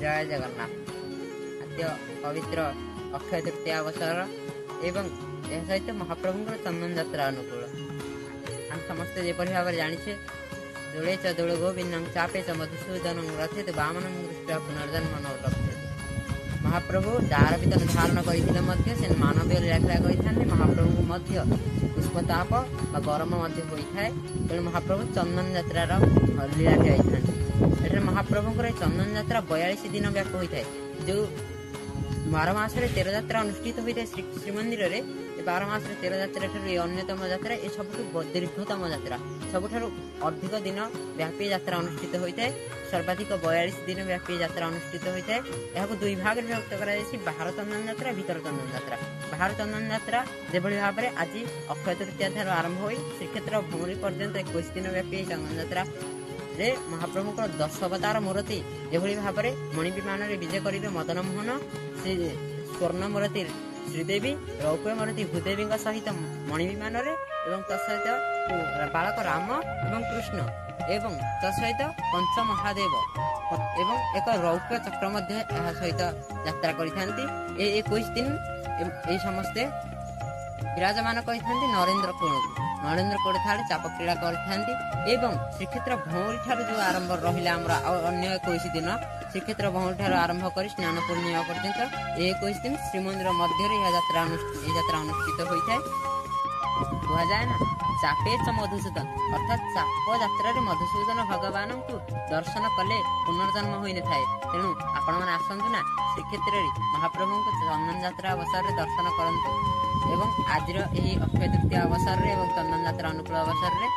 जय जगन्नाथ। आद्य पवित्र अक्षय तृतीया अवसर एवं यह सहित महाप्रभुଙ୍କର चंदन ଯାତ୍ରା अनुकूल हम समस्ते जेपरि भाव जानिछे दोले च दोल गोविंद चापे च मधुसूदन रथित वामन दृष्ट्वा पुनर्जन्म न लभ्यते। महाप्रभु जार भितर धारण करथिले मध्ये से मानवीय लीला करिथान्ते। महाप्रभु मध्ये पुष्पताप बा गरम मध्ये होइथाय तेणु महाप्रभु चंदन यात्रार लीला गाइथान्ते। एठे महाप्रभुଙ୍କର चंदन यात्रा 42 दिन व्याप होइथाय। जो 12 मास 13 यात्रा अनुष्ठित होइथाय श्रीमंदिर रे 12 मास 13 यात्रा अन्यतम यात्रा ए सबठू दीर्घतम यात्रा सबुठारु अधिक दिन व्यापी यात्रा अनुष्ठित होइथाय। सर्वाधिक 42 दिन व्यापी यात्रा अनुष्ठित होइथाय। एहाको दुई भाग रे विभक्त करा जायछि बाहर चंदन यात्रा भीतर चंदन यात्रा। बाहर चंदन यात्रा जेभଳି भाबरे आज अक्षय तृतीया ठारु आरंभ होई श्रीक्षेत्र भौरी पर्यंत 21 दिन व्यापी चंदन यात्रा रे महाप्रभु को 10 अवतार मूर्ति जेभଳି भाबरे मणि विमान रे विजय करिवे मदन मोहन श्री स्वर्ण मूर्ति श्रीदेवी रौप्य मूर्ति भूदेवी सहित मणि विमान रे एवं तत्सहित बालक राम एवं कृष्ण एवं तत्सहित पंच महादेव एवं एक रौप्य चक्र मध्य यह सहित यात्रा करिथांती। 21 दिन ए समस्ते विराजमान करिथांती नरेंद्र कोड़ ठारे चाप क्रीड़ा करिथांती। एवं श्रीक्षेत्र भौरी ठारू जो आरंभ रहिला हमरा अन्य 21 दिन श्रीक्षेत्र भौरी ठारू आरंभ करी स्नान पूर्णिमा पर्यंत 21 दिन श्रीमंदिर मध्य यात्रा अनुष्ठित होइथाय। कहा जाए ना चापे च मधुसूदन अर्थात चाप यात्रा मधुसूदन भगवान को दर्शन कले पुनर्जन्म होई न थाए। तेणु आपण माने आसंतु ना श्रीक्षेत्र महाप्रभु को चंदन यात्रा अवसर रे दर्शन करंतु एवं आज अक्षय तृतीया अवसर रे एवं चंदन यात्रा अनुकूल अवसर रे